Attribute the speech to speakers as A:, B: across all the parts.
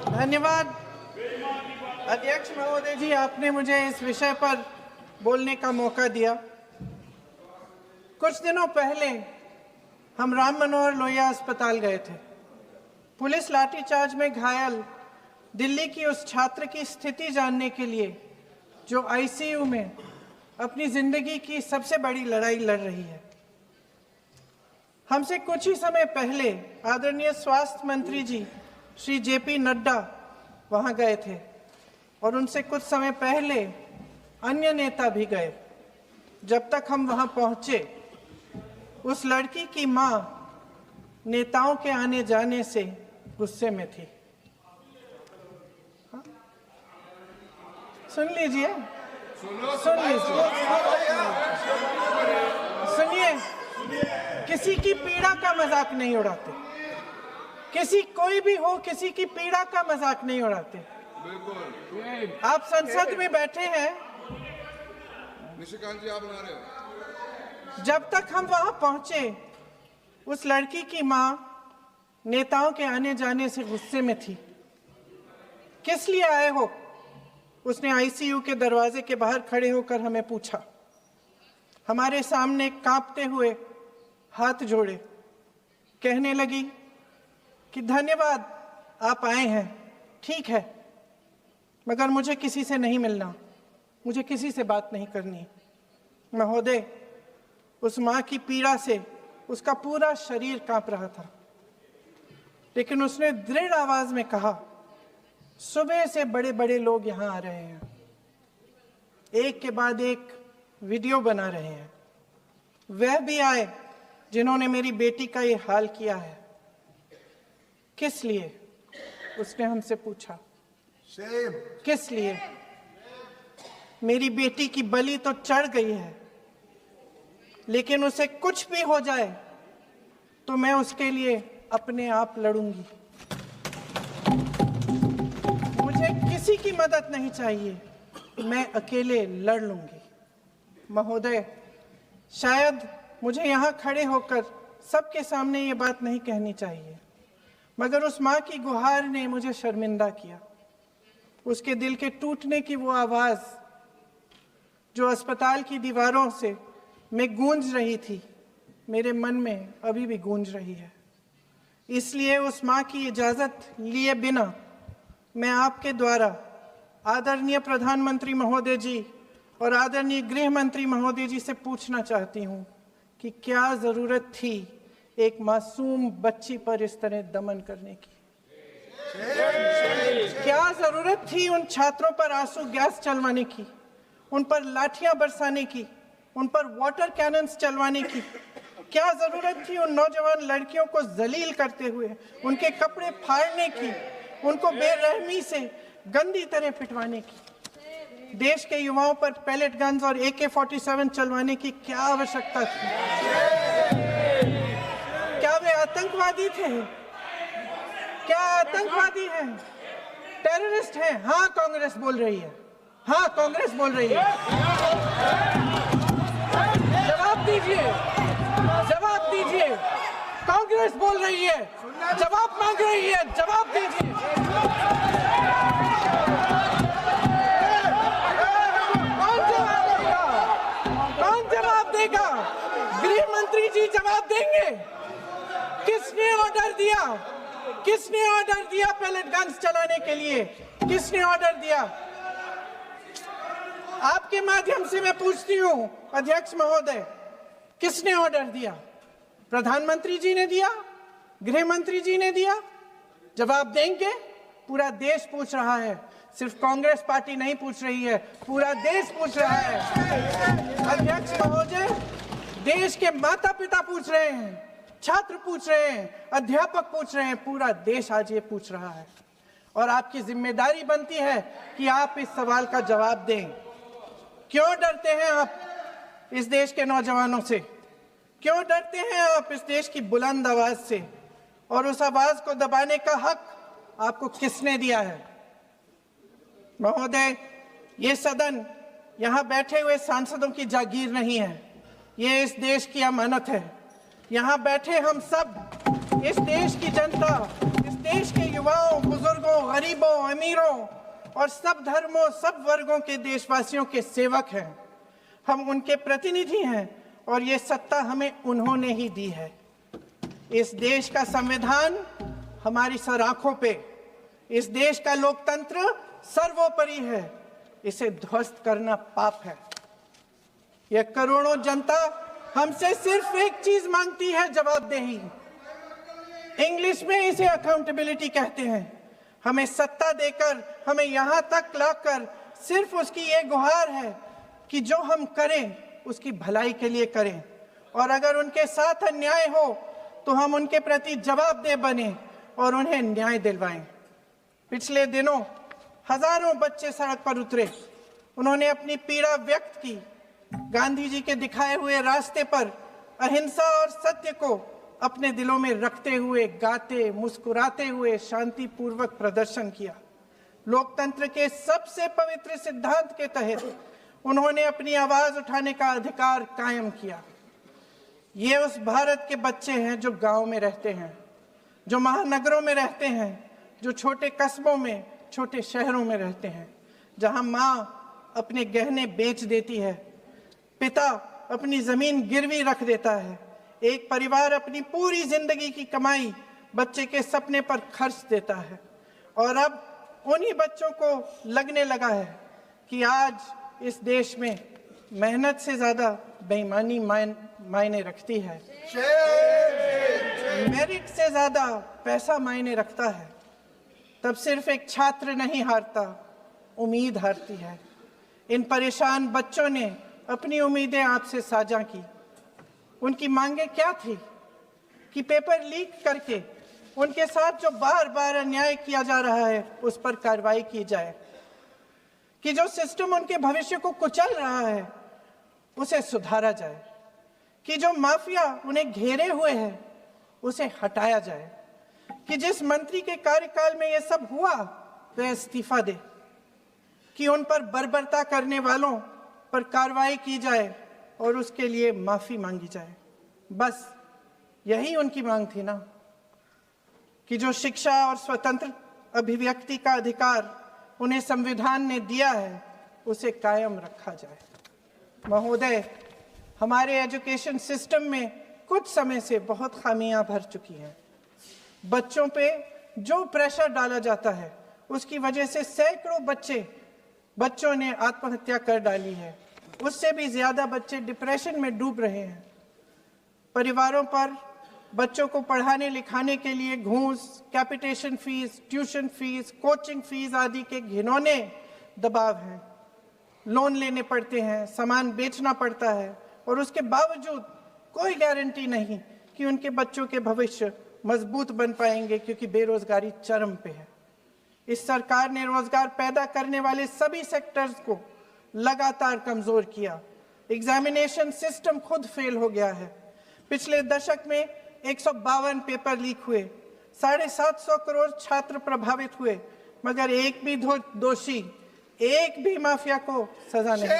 A: धन्यवाद अध्यक्ष महोदय जी, आपने मुझे इस विषय पर बोलने का मौका दिया। कुछ दिनों पहले हम राम मनोहर लोहिया अस्पताल गए थे। पुलिस लाठीचार्ज में घायल दिल्ली की उस छात्र की स्थिति जानने के लिए जो आईसीयू में अपनी जिंदगी की सबसे बड़ी लड़ाई लड़ रही है। हमसे कुछ ही समय पहले आदरणीय स्वास्थ्य मंत्री जी श्री जेपी नड्डा वहां गए थे और उनसे कुछ समय पहले अन्य नेता भी गए। जब तक हम वहां पहुंचे, उस लड़की की मां नेताओं के आने जाने से गुस्से में थी। सुन लीजिए, सुनिए, किसी की पीड़ा का मजाक नहीं उड़ाते। कोई भी हो, किसी की पीड़ा का मजाक नहीं उड़ाते। आप संसद में बैठे हैं,
B: निशिकांत जी आप बना रहे हो।
A: जब तक हम वहां पहुंचे, उस लड़की की मां नेताओं के आने जाने से गुस्से में थी। किस लिए आए हो? उसने आईसीयू के दरवाजे के बाहर खड़े होकर हमें पूछा। हमारे सामने कांपते हुए हाथ जोड़े कहने लगी कि धन्यवाद आप आए हैं, ठीक है, मगर मुझे किसी से नहीं मिलना, मुझे किसी से बात नहीं करनी। महोदय, उस मां की पीड़ा से उसका पूरा शरीर कांप रहा था, लेकिन उसने दृढ़ आवाज में कहा, सुबह से बड़े बड़े लोग यहां आ रहे हैं, एक के बाद एक वीडियो बना रहे हैं। वह भी आए जिन्होंने मेरी बेटी का ये हाल किया है। किस लिए? उसने हमसे पूछा। किस लिए? मेरी बेटी की बलि तो चढ़ गई है, लेकिन उसे कुछ भी हो जाए तो मैं उसके लिए अपने आप लड़ूंगी। मुझे किसी की मदद नहीं चाहिए, मैं अकेले लड़ लूंगी। महोदय, शायद मुझे यहाँ खड़े होकर सबके सामने ये बात नहीं कहनी चाहिए, मगर उस माँ की गुहार ने मुझे शर्मिंदा किया। उसके दिल के टूटने की वो आवाज जो अस्पताल की दीवारों से में गूंज रही थी, मेरे मन में अभी भी गूंज रही है। इसलिए उस माँ की इजाजत लिए बिना मैं आपके द्वारा आदरणीय प्रधानमंत्री महोदय जी और आदरणीय गृह मंत्री महोदय जी से पूछना चाहती हूँ कि क्या जरूरत थी एक मासूम बच्ची पर इस तरह दमन करने की? क्या जरूरत थी उन छात्रों पर आंसू गैस चलवाने की, उन पर लाठियां बरसाने की, उन पर वाटर कैनन्स चलवाने की? क्या जरूरत थी उन नौजवान लड़कियों को जलील करते हुए उनके कपड़े फाड़ने की, उनको बेरहमी से गंदी तरह पिटवाने की? देश के युवाओं पर पैलेट गन्स और AK-47 चलवाने की क्या आवश्यकता थी? क्या वे आतंकवादी थे? क्या आतंकवादी हैं? टेररिस्ट हैं? हाँ, कांग्रेस बोल रही है। हाँ, कांग्रेस बोल रही है। जवाब दीजिए, जवाब दीजिए। कांग्रेस बोल रही है, जवाब मांग रही है, जवाब दीजिए। कौन जवाब देगा? गृह मंत्री जी जवाब देंगे। किसने ऑर्डर दिया? किसने ऑर्डर दिया पैलेट गन्स चलाने के लिए? किसने ऑर्डर दिया? आपके माध्यम से मैं पूछती हूं अध्यक्ष महोदय, किसने ऑर्डर दिया? प्रधानमंत्री जी ने दिया? गृह मंत्री जी ने दिया? जवाब देंगे? पूरा देश पूछ रहा है, सिर्फ कांग्रेस पार्टी नहीं पूछ रही है, पूरा देश पूछ रहा है। अध्यक्ष महोदय, देश के माता पिता पूछ रहे हैं, छात्र पूछ रहे हैं, अध्यापक पूछ रहे हैं, पूरा देश आज ये पूछ रहा है। और आपकी जिम्मेदारी बनती है कि आप इस सवाल का जवाब दें। क्यों डरते हैं आप इस देश के नौजवानों से? क्यों डरते हैं आप इस देश की बुलंद आवाज से? और उस आवाज को दबाने का हक आपको किसने दिया है? महोदय, ये सदन यहाँ बैठे हुए सांसदों की जागीर नहीं है, ये इस देश की अमानत है। यहाँ बैठे हम सब इस देश की जनता, इस देश के युवाओं, बुजुर्गों, गरीबों, अमीरों और सब धर्मों, सब वर्गों के देशवासियों के सेवक हैं। हम उनके प्रतिनिधि हैं और ये सत्ता हमें उन्होंने ही दी है। इस देश का संविधान हमारी सर आंखों पे, इस देश का लोकतंत्र सर्वोपरि है। इसे ध्वस्त करना पाप है। यह करोड़ों जनता हमसे सिर्फ एक चीज मांगती है, जवाबदेही। इंग्लिश में इसे अकाउंटेबिलिटी कहते हैं। हमें सत्ता देकर, हमें यहां तक लाकर सिर्फ उसकी ये गुहार है कि जो हम करें उसकी भलाई के लिए करें, और अगर उनके साथ अन्याय हो तो हम उनके प्रति जवाबदेह बने और उन्हें न्याय दिलवाएं। पिछले दिनों हजारों बच्चे सड़क पर उतरे। उन्होंने अपनी पीड़ा व्यक्त की। गांधी जी के दिखाए हुए रास्ते पर अहिंसा और सत्य को अपने दिलों में रखते हुए, गाते, मुस्कुराते हुए शांतिपूर्वक प्रदर्शन किया। लोकतंत्र के सबसे पवित्र सिद्धांत के तहत उन्होंने अपनी आवाज उठाने का अधिकार कायम किया। ये उस भारत के बच्चे हैं जो गांव में रहते हैं, जो महानगरों में रहते हैं, जो छोटे कस्बों में, छोटे शहरों में रहते हैं, जहां माँ अपने गहने बेच देती है, पिता अपनी जमीन गिरवी रख देता है, एक परिवार अपनी पूरी जिंदगी की कमाई बच्चे के सपने पर खर्च देता है। और अब उन्हीं बच्चों को लगने लगा है कि आज इस देश में मेहनत से ज्यादा बेईमानी मायने रखती है, मेरिट से ज्यादा पैसा मायने रखता है। तब सिर्फ एक छात्र नहीं हारता, उम्मीद हारती है। इन परेशान बच्चों ने अपनी उम्मीदें आपसे साझा की। उनकी मांगे क्या थी? कि पेपर लीक करके उनके साथ जो बार बार अन्याय किया जा रहा है उस पर कार्रवाई की जाए, कि जो सिस्टम उनके भविष्य को कुचल रहा है उसे सुधारा जाए, कि जो माफिया उन्हें घेरे हुए है उसे हटाया जाए, कि जिस मंत्री के कार्यकाल में यह सब हुआ वह इस्तीफा दे, कि उन पर बर्बरता करने वालों पर कार्रवाई की जाए और उसके लिए माफी मांगी जाए। बस यही उनकी मांग थी ना, कि जो शिक्षा और स्वतंत्र अभिव्यक्ति का अधिकार उन्हें संविधान ने दिया है उसे कायम रखा जाए। महोदय, हमारे एजुकेशन सिस्टम में कुछ समय से बहुत खामियां भर चुकी हैं। बच्चों पे जो प्रेशर डाला जाता है उसकी वजह से सैकड़ों बच्चों ने आत्महत्या कर डाली है। उससे भी ज्यादा बच्चे डिप्रेशन में डूब रहे हैं। परिवारों पर बच्चों को पढ़ाने लिखाने के लिए घूस, capitation fees, tuition fees, coaching fees आदि के घिनौने दबाव हैं। लोन लेने पड़ते हैं, सामान बेचना पड़ता है और उसके बावजूद कोई गारंटी नहीं कि उनके बच्चों के भविष्य मजबूत बन पाएंगे, क्योंकि बेरोजगारी चरम पे है। इस सरकार ने रोजगार पैदा करने वाले सभी सेक्टर्स को लगातार कमजोर किया। एग्जामिनेशन सिस्टम खुद फेल हो गया है। पिछले दशक में 152 पेपर लीक हुए, 750 करोड़ छात्र प्रभावित हुए, मगर एक भी दोषी, एक भी माफिया को सजा नहीं।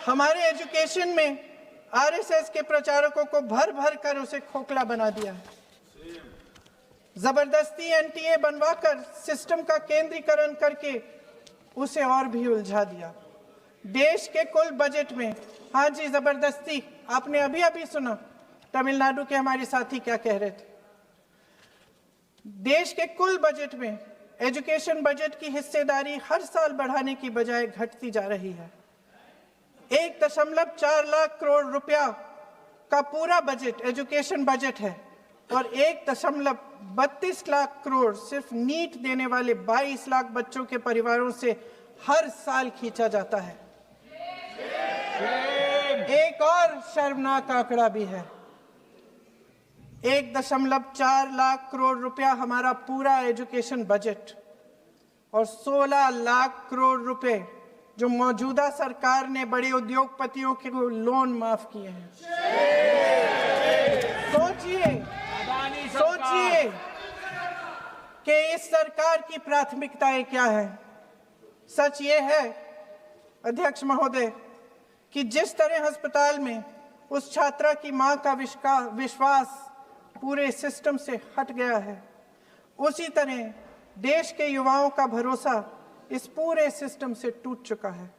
A: हमारे एजुकेशन में आरएसएस के प्रचारकों को भर भर कर उसे खोखला बना दिया है। जबरदस्ती एनटीए बनवाकर सिस्टम का केंद्रीकरण करके उसे और भी उलझा दिया। देश के कुल बजट में, हाँ जी जबरदस्ती, आपने अभी अभी सुना तमिलनाडु के हमारे साथी क्या कह रहे थे। देश के कुल बजट में एजुकेशन बजट की हिस्सेदारी हर साल बढ़ाने की बजाय घटती जा रही है। 1.4 लाख करोड़ रुपया का पूरा बजट एजुकेशन बजट है और 1.32 लाख करोड़ सिर्फ नीट देने वाले 22 लाख बच्चों के परिवारों से हर साल खींचा जाता है। एक और शर्मनाक आंकड़ा भी है। 1.4 लाख करोड़ रुपया हमारा पूरा एजुकेशन बजट और 16 लाख करोड़ रुपए जो मौजूदा सरकार ने बड़े उद्योगपतियों के लोन माफ किए हैं। सोचिए कि इस सरकार की प्राथमिकताएं क्या है। सच ये है अध्यक्ष महोदय कि जिस तरह अस्पताल में उस छात्रा की मां का विश्वास पूरे सिस्टम से हट गया है, उसी तरह देश के युवाओं का भरोसा इस पूरे सिस्टम से टूट चुका है।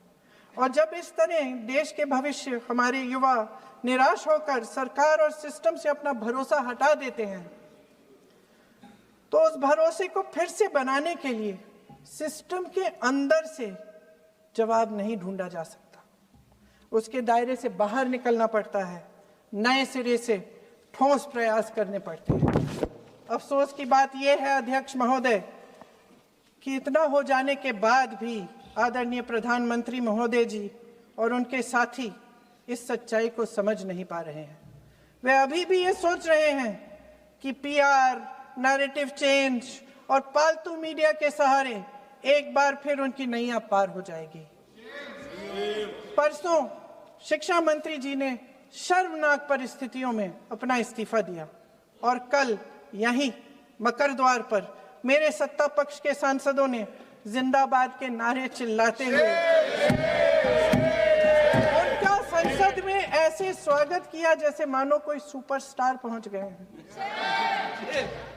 A: और जब इस तरह देश के भविष्य हमारे युवा निराश होकर सरकार और सिस्टम से अपना भरोसा हटा देते हैं, तो उस भरोसे को फिर से बनाने के लिए सिस्टम के अंदर से जवाब नहीं ढूंढा जा सकता, उसके दायरे से बाहर निकलना पड़ता है, नए सिरे से ठोस प्रयास करने पड़ते हैं। अफसोस की बात यह है अध्यक्ष महोदय कि इतना हो जाने के बाद भी आदरणीय प्रधानमंत्री महोदय जी और उनके साथी इस सच्चाई को समझ नहीं पा रहे हैं। वे अभी भी ये सोच रहे हैं कि पीआर, नैरेटिव चेंज और पालतू मीडिया के सहारे एक बार फिर उनकी नैया पार हो जाएगी। परसों शिक्षा मंत्री जी ने शर्मनाक परिस्थितियों में अपना इस्तीफा दिया और कल यहीं मकर द्वार पर मेरे सत्ता पक्ष के सांसदों ने जिंदाबाद के नारे चिल्लाते हुए उनका संसद में ऐसे स्वागत किया जैसे मानो कोई सुपरस्टार पहुंच गए हैं।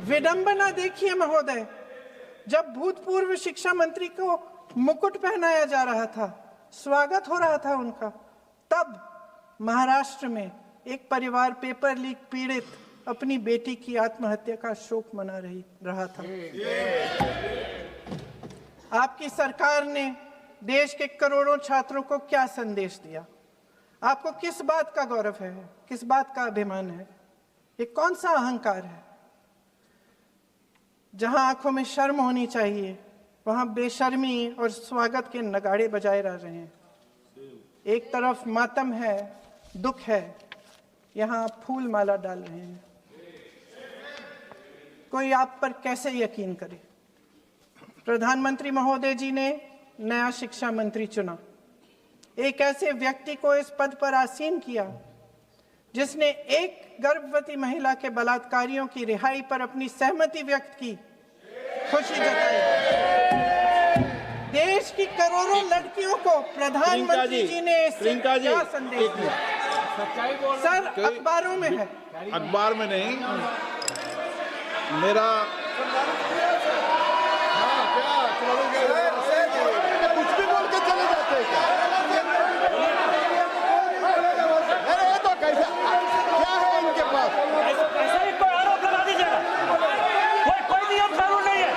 A: विडंबना देखिए महोदय, जब भूतपूर्व शिक्षा मंत्री को मुकुट पहनाया जा रहा था, स्वागत हो रहा था उनका, तब महाराष्ट्र में एक परिवार पेपर लीक पीड़ित अपनी बेटी की आत्महत्या का शोक मना रहा था। आपकी सरकार ने देश के करोड़ों छात्रों को क्या संदेश दिया? आपको किस बात का गौरव है, किस बात का अभिमान है? ये कौन सा अहंकार है? जहां आंखों में शर्म होनी चाहिए, वहां बेशर्मी और स्वागत के नगाड़े बजाए जा रहे हैं। एक तरफ मातम है, दुख है, यहां फूल माला डाल रहे हैं। कोई आप पर कैसे यकीन करे? प्रधानमंत्री महोदय जी ने नया शिक्षा मंत्री चुना, एक ऐसे व्यक्ति को इस पद पर आसीन किया जिसने एक गर्भवती महिला के बलात्कारियों की रिहाई पर अपनी सहमति व्यक्त की, खुशी जताई। देश की करोड़ों लड़कियों को प्रधानमंत्री जी ने इससे क्या संदेश दिया? सर, अखबारों में है।
C: अखबार में नहीं, मेरा कुछ भी बोल के चले जाते हैं क्या? अरे ये तो कैसा क्या है इनके पास?
D: ऐसा ही कोई आरोप लगा दीजिएगा, कोई नियम कानून नहीं है।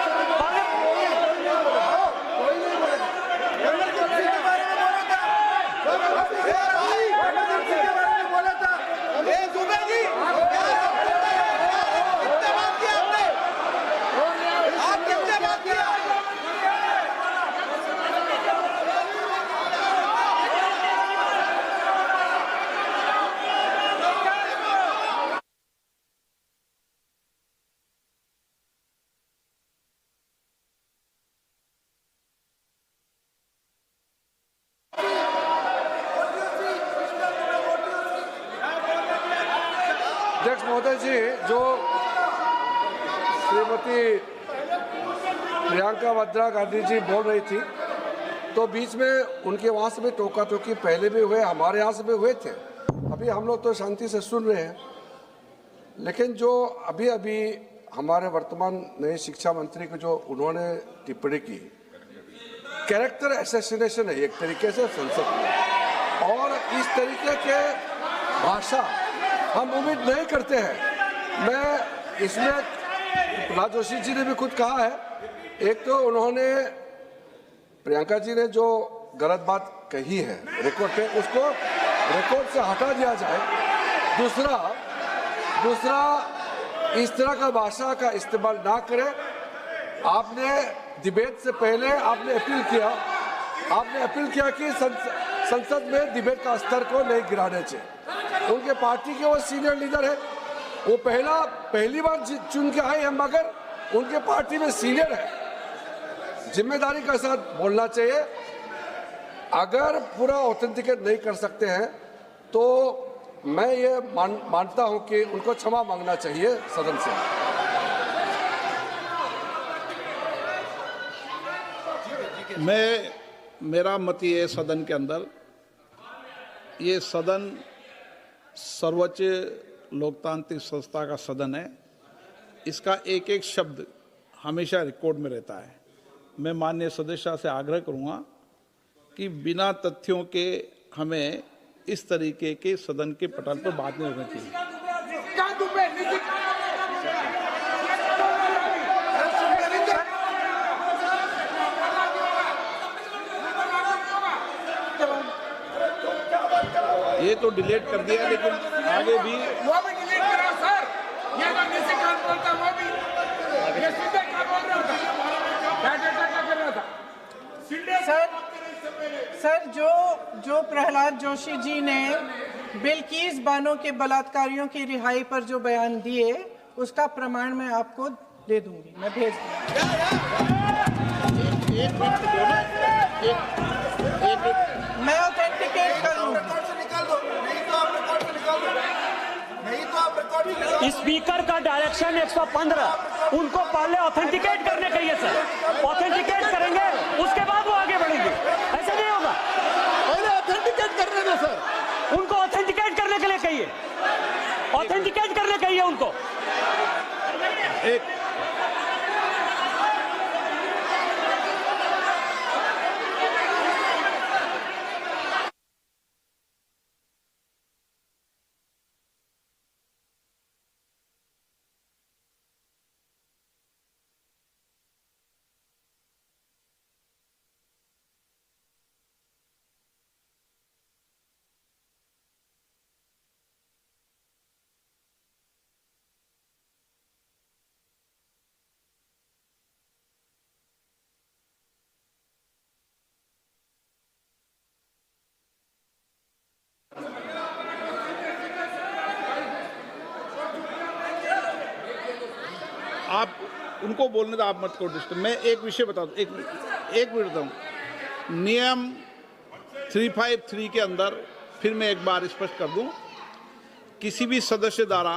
E: अध्यक्ष महोदय जी, जो श्रीमती प्रियंका वाड्रा गांधी जी बोल रही थी, तो बीच में उनके वहाँ से भी टोका टोकी पहले भी हुए, हमारे यहाँ से भी हुए थे। अभी हम लोग तो शांति से सुन रहे हैं, लेकिन जो अभी अभी हमारे वर्तमान नए शिक्षा मंत्री को जो उन्होंने टिप्पणी की, कैरेक्टर असैसिनेशन है एक तरीके से संसद में, और इस तरीके के भाषा हम उम्मीद नहीं करते हैं। मैं इसमें प्रहलाद जोशी जी ने भी खुद कहा है, एक तो उन्होंने प्रियंका जी ने जो गलत बात कही है रिकॉर्ड पे, उसको रिकॉर्ड से हटा दिया जाए। दूसरा इस तरह का भाषा का इस्तेमाल ना करें। आपने डिबेट से पहले आपने अपील किया कि संसद में डिबेट का स्तर को नहीं गिराने चाहिए। उनके पार्टी के वो सीनियर लीडर है, वो पहली बार चुन के आए हैं, मगर उनके पार्टी में सीनियर है। जिम्मेदारी के साथ बोलना चाहिए। अगर पूरा ऑथेंटिकेट नहीं कर सकते हैं तो मैं ये मानता हूं कि उनको क्षमा मांगना चाहिए सदन से।
C: मेरा मत ये सदन के अंदर
F: ये सदन सर्वोच्च लोकतांत्रिक संस्था का सदन है। इसका एक एक शब्द हमेशा रिकॉर्ड में रहता है। मैं माननीय सदस्य से आग्रह करूंगा कि बिना तथ्यों के हमें इस तरीके के सदन के पटल पर बात नहीं करनी चाहिए। ये तो डिलीट कर दिया, लेकिन आगे भी
B: वो भी डिलीट करा सर। ये तो किसी का बोलता वो भी ये सीधे का बोल रहा था, डाटा कर रहा था
A: सर जो प्रहलाद जोशी जी ने बिल्किस बानो के बलात्कारियों की रिहाई पर जो बयान दिए, उसका प्रमाण मैं आपको दे दूंगी, मैं भेज मैं ऑथेंटिकेट कर लूंगी।
D: स्पीकर का डायरेक्शन 115, उनको पहले ऑथेंटिकेट करने कहिए सर। ऑथेंटिकेट करेंगे उसके बाद वो आगे बढ़ेंगे, ऐसा नहीं होगा।
C: पहले ऑथेंटिकेट करने दो सर।
D: उनको ऑथेंटिकेट करने के लिए कहिए, ऑथेंटिकेट करने कहिए उनको।
F: एक आप उनको बोलने दो, आप मत करो डिस्टर्ब। मैं एक विषय बता दूं, एक मिनट बताऊं। नियम 353 के अंदर फिर मैं एक बार स्पष्ट कर दूं, किसी भी सदस्य द्वारा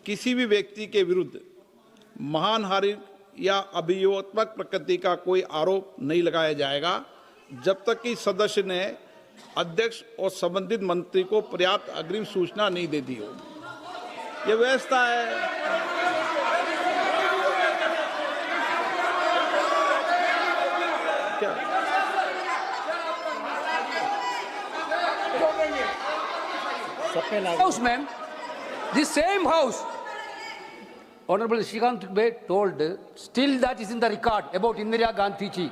F: किसी भी व्यक्ति के विरुद्ध मानहानि या अभियोगात्मक प्रकृति का कोई आरोप नहीं लगाया जाएगा जब तक कि सदस्य ने अध्यक्ष और संबंधित मंत्री को पर्याप्त अग्रिम सूचना नहीं दे दी हो। यह व्यवस्था है।
G: House, ma'am. The same house. Honorable Shrikant Bey told, still that is in the record about Indira Gandhi ji.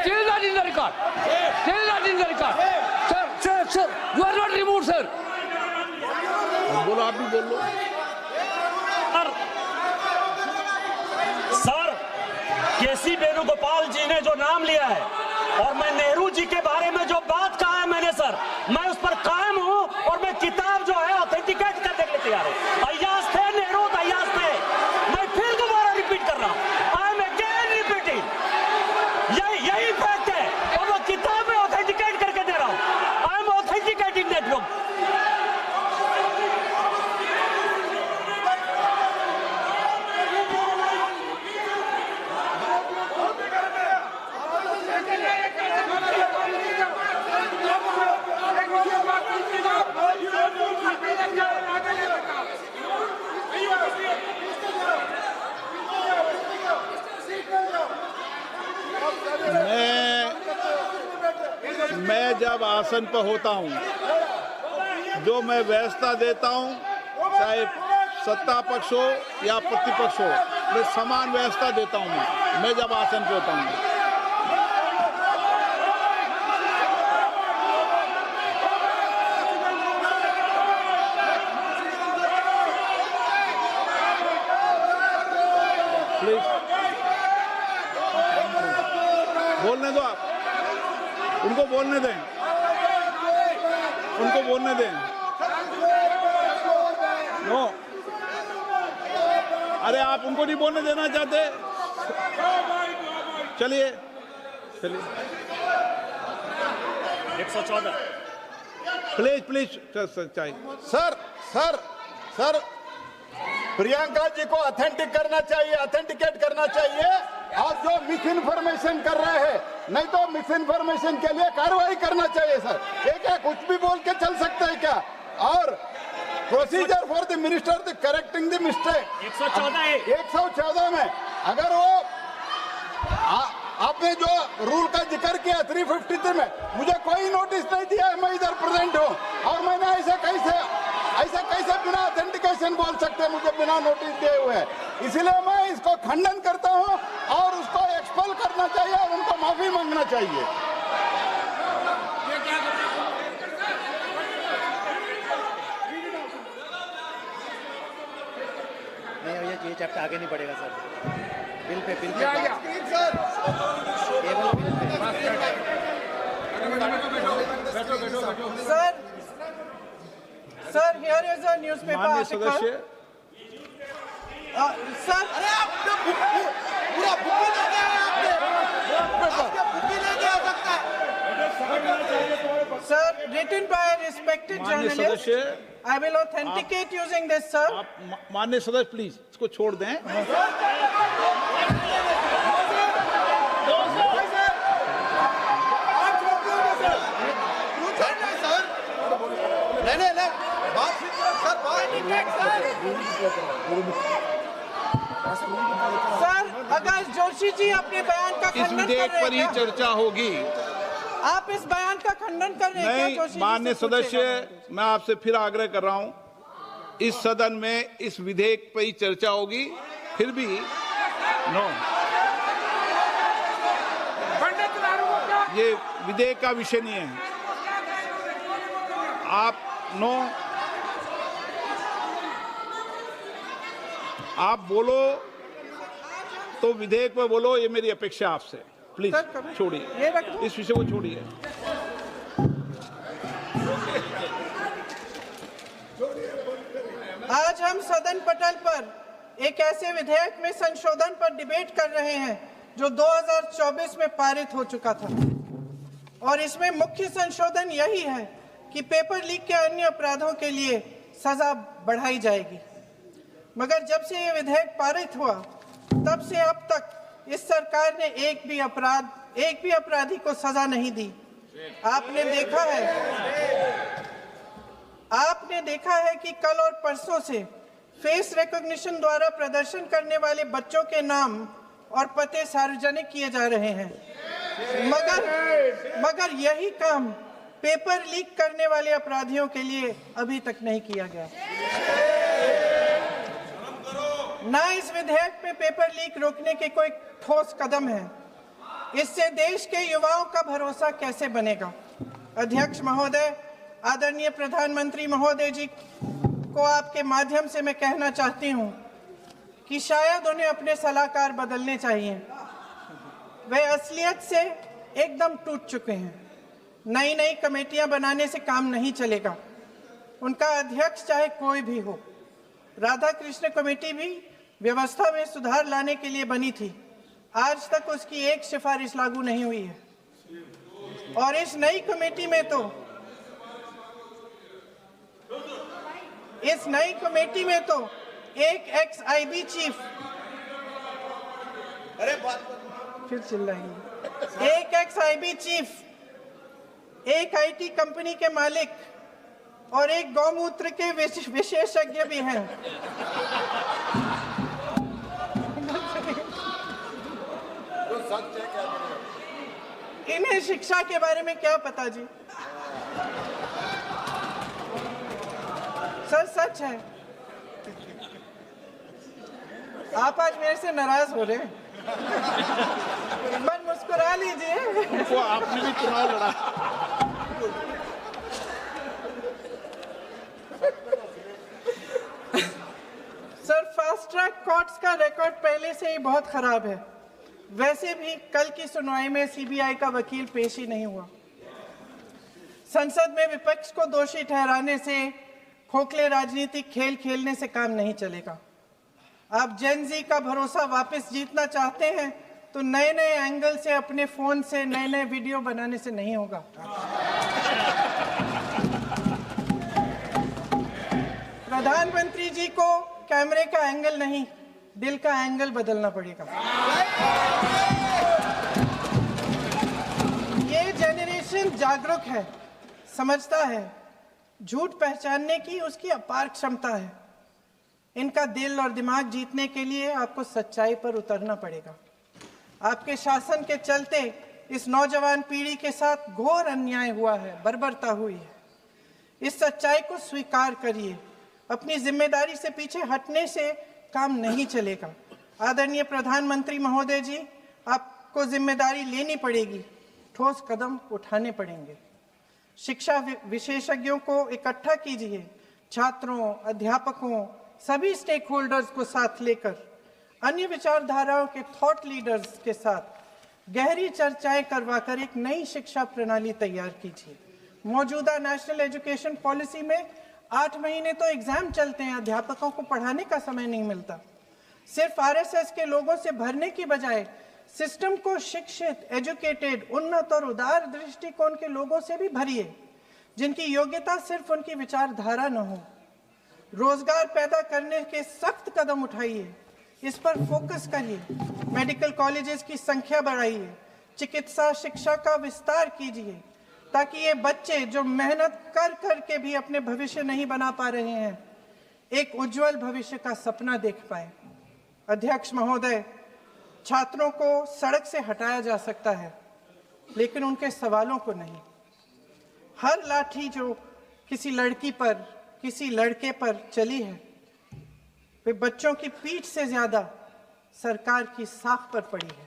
G: Still not in the record. Still not in the record. Sir, you are not removed, sir.
F: बोलो, आप भी बोल लो।
D: Sir, केसी वेणुगोपाल जी ने जो नाम लिया है और मैं नेहरू जी के बारे में जो बात कहा है मैंने सर, मैं उस पर कायम हूं और मैं किताब जो है ऑथेंटिकेट करने के लिए तैयार हूं। अय्याज थे नेहरू, अय्याज थे। मैं फिर दोबारा रिपीट कर रहा हूं, आई एम अगेन रिपीटिंग। यही फैक्ट है और मैं किताब में ऑथेंटिकेट करके दे रहा हूं। I am authenticating that book.
F: मैं जब आसन पर होता हूं, जो मैं व्यवस्था देता हूं, चाहे सत्ता पक्ष हो या प्रतिपक्ष हो, मैं समान व्यवस्था देता हूं। मैं जब आसन पर होता हूं, प्लीज बोलने दो। आप उनको बोलने दें, उनको बोलने दें। नो, अरे आप उनको नहीं बोलने देना चाहते? चलिए
D: 114
F: प्लीज चाहिए।
C: सर प्रियंका जी को ऑथेंटिकेट करना चाहिए और जो मिस इन्फॉर्मेशन कर रहे हैं, नहीं तो मिस इन्फॉर्मेशन के लिए कार्रवाई करना चाहिए सर। ये क्या कुछ भी बोल के चल सकते हैं क्या? और procedure for the minister the correcting the mistake 114 में अगर वो आपने जो रूल का जिक्र किया 353 में, मुझे कोई नोटिस नहीं दिया है, मैं इधर प्रेजेंट हूँ और मैंने ऐसे कैसे बिना ऑथेंटिकेशन बोल सकते, मुझे बिना नोटिस दिए हुए। इसलिए मैं इसको खंडन करता हूँ और उसको एक्सपेल करना चाहिए और उनको माफी मांगना चाहिए।
H: नहीं, ये चैप्टर आगे नहीं बढ़ेगा sir. Bill pay
A: sir here is a newspaper
F: माननीय सदस्य,
A: सर
C: पूरा बुक ले गया आपने, बुक ले गया सकता है।
A: Sir written by a respected
F: माननीय
A: journalist.
F: सदस्य,
A: I will authenticate using this, sir.
F: आप माननीय सदस्य प्लीज इसको छोड़ दें।
A: सर अगर जोशी जी अपने बयान का
F: इस
A: खंडन कर
F: विधेयक
A: रहे
F: पर ही
A: हैं क्या?
F: चर्चा होगी।
A: आप इस बयान का खंडन कर रहे हैं क्या
F: नहीं,
A: जोशी जी से
F: माननीय
A: पूछेगा।
F: सदस्य, मैं आपसे फिर आग्रह कर रहा हूं, इस सदन में इस विधेयक पर ही चर्चा होगी। फिर भी नो, ये विधेयक का विषय नहीं है। आप नो, आप बोलो तो विधेयक पे बोलो, ये मेरी अपेक्षा आपसे। प्लीज
A: सर, कभी-
F: छोड़िए,
A: ये रख दो।
F: इस विषय को छोड़िए।
A: आज हम सदन पटल पर एक ऐसे विधेयक में संशोधन पर डिबेट कर रहे हैं जो 2024 में पारित हो चुका था और इसमें मुख्य संशोधन यही है कि पेपर लीक के अन्य अपराधों के लिए सजा बढ़ाई जाएगी। मगर जब से ये विधेयक पारित हुआ तब से अब तक इस सरकार ने एक भी अपराधी को सजा नहीं दी। आपने देखा है कि कल और परसों से फेस रिकॉग्निशन द्वारा प्रदर्शन करने वाले बच्चों के नाम और पते सार्वजनिक किए जा रहे हैं, मगर यही काम पेपर लीक करने वाले अपराधियों के लिए अभी तक नहीं किया गया। ना इस विधेयक में पेपर लीक रोकने के कोई ठोस कदम है। इससे देश के युवाओं का भरोसा कैसे बनेगा? अध्यक्ष महोदय, आदरणीय प्रधानमंत्री महोदय जी को आपके माध्यम से मैं कहना चाहती हूं कि शायद उन्हें अपने सलाहकार बदलने चाहिए। वे असलियत से एकदम टूट चुके हैं। नई कमेटियां बनाने से काम नहीं चलेगा। उनका अध्यक्ष चाहे कोई भी हो। राधा कृष्ण कमेटी भी व्यवस्था में सुधार लाने के लिए बनी थी। आज तक उसकी एक सिफारिश लागू नहीं हुई है और इस नई कमेटी में तो एक एक्स-आईबी चीफ, फिर चिल्लाएंगे, एक एक्स-आईबी चीफ, एक आईटी कंपनी के मालिक और एक गौमूत्र के विशेषज्ञ भी हैं। इन्हें शिक्षा के बारे में क्या पता जी? सर सच है। आप आज मेरे से नाराज हो रहे हैं। बस मुस्कुरा लीजिए।
F: उनको आपने भी चुनाव लड़ा।
A: सर फास्ट ट्रैक कोर्ट्स का रिकॉर्ड पहले से ही बहुत खराब है। वैसे भी कल की सुनवाई में सीबीआई का वकील पेश ही नहीं हुआ। संसद में विपक्ष को दोषी ठहराने से, खोखले राजनीतिक खेल खेलने से काम नहीं चलेगा। आप जेन जी का भरोसा वापस जीतना चाहते हैं तो नए एंगल से अपने फोन से नए वीडियो बनाने से नहीं होगा। प्रधानमंत्री जी को कैमरे का एंगल नहीं, दिल का एंगल बदलना पड़ेगा। जागरूक है, समझता है, झूठ पहचानने की उसकी अपार क्षमता है। इनका दिल और दिमाग जीतने के लिए आपको सच्चाई पर उतरना पड़ेगा। आपके शासन के चलते इस नौजवान पीढ़ी के साथ घोर अन्याय हुआ है, बर्बरता हुई है। इस सच्चाई को स्वीकार करिए। अपनी जिम्मेदारी से पीछे हटने से काम नहीं चलेगा। आदरणीय प्रधानमंत्री महोदय जी, आपको जिम्मेदारी लेनी पड़ेगी, ठोस कदम उठाने पड़ेंगे। शिक्षा विशेषज्ञों को इकट्ठा कीजिए, छात्रों, अध्यापकों, सभी स्टेक होल्डर्स को साथ लेकर, अन्य विचारधाराओं के थॉट लीडर्स के साथ गहरी चर्चाएं करवाकर एक नई शिक्षा प्रणाली तैयार कीजिए। मौजूदा नेशनल एजुकेशन पॉलिसी में 8 महीने तो एग्जाम चलते हैं, अध्यापकों को पढ़ाने का समय नहीं मिलता। सिर्फ आरएसएस के लोगों से भरने की बजाय सिस्टम को शिक्षित, एजुकेटेड, उन्नत और उदार दृष्टिकोण के लोगों से भी भरिए, जिनकी योग्यता सिर्फ उनकी विचारधारा न हो। रोजगार पैदा करने के सख्त कदम उठाइए, इस पर फोकस करिए। मेडिकल कॉलेजेस की संख्या बढ़ाइए, चिकित्सा शिक्षा का विस्तार कीजिए, ताकि ये बच्चे जो मेहनत कर कर के भी अपने भविष्य नहीं बना पा रहे हैं, एक उज्जवल भविष्य का सपना देख पाए। अध्यक्ष महोदय, छात्रों को सड़क से हटाया जा सकता है, लेकिन उनके सवालों को नहीं। हर लाठी जो किसी लड़की पर, किसी लड़के पर चली है, वे बच्चों की पीठ से ज्यादा सरकार की साख पर पड़ी है।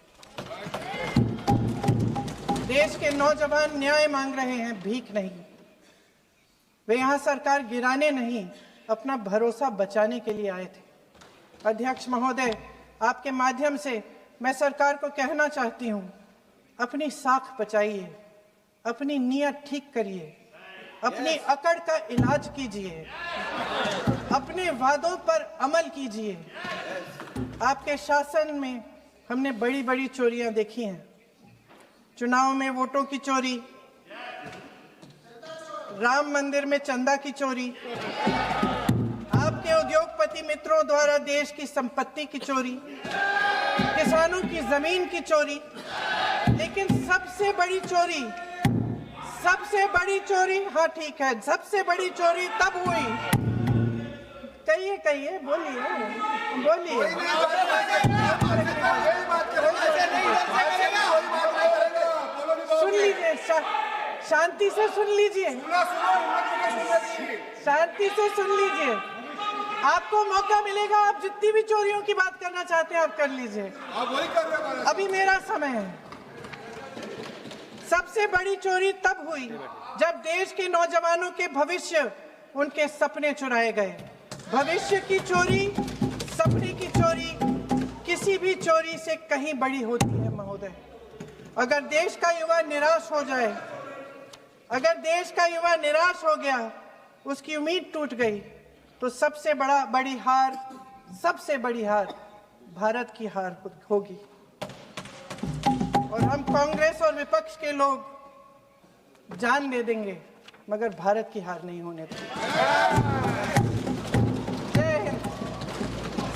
A: देश के नौजवान न्याय मांग रहे हैं, भीख नहीं। वे यहाँ सरकार गिराने नहीं, अपना भरोसा बचाने के लिए आए थे। अध्यक्ष महोदय, आपके माध्यम से मैं सरकार को कहना चाहती हूँ, अपनी साख बचाइए, अपनी नीयत ठीक करिए, अपनी अकड़ का इलाज कीजिए, अपने वादों पर अमल कीजिए। आपके शासन में हमने बड़ी बड़ी चोरियां देखी हैं। चुनाव में वोटों की चोरी, राम मंदिर में चंदा की चोरी, आपके उद्योगपति मित्रों द्वारा देश की संपत्ति की चोरी, किसानों की जमीन की चोरी, लेकिन सबसे बड़ी चोरी, हाँ ठीक है, सबसे बड़ी चोरी तब हुई। कहिए, बोलिए। सुन लीजिए, शांति से सुन लीजिए, शांति से सुन लीजिए। आपको मौका मिलेगा, आप जितनी भी चोरियों की बात करना चाहते हैं आप कर लीजिए, अभी मेरा समय है। सबसे बड़ी चोरी तब हुई जब देश के नौजवानों के भविष्य, उनके सपने चुराए गए। भविष्य की चोरी, सपने की चोरी किसी भी चोरी से कहीं बड़ी होती है महोदय। अगर देश का युवा निराश हो जाए, अगर देश का युवा निराश हो गया, उसकी उम्मीद टूट गई, तो सबसे बड़ी हार भारत की हार होगी। और हम कांग्रेस और विपक्ष के लोग जान दे देंगे, मगर भारत की हार नहीं होने देंगे। जय हिंद।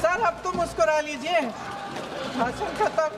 A: सर, अब तो मुस्कुरा लीजिए, भाषण खत्म।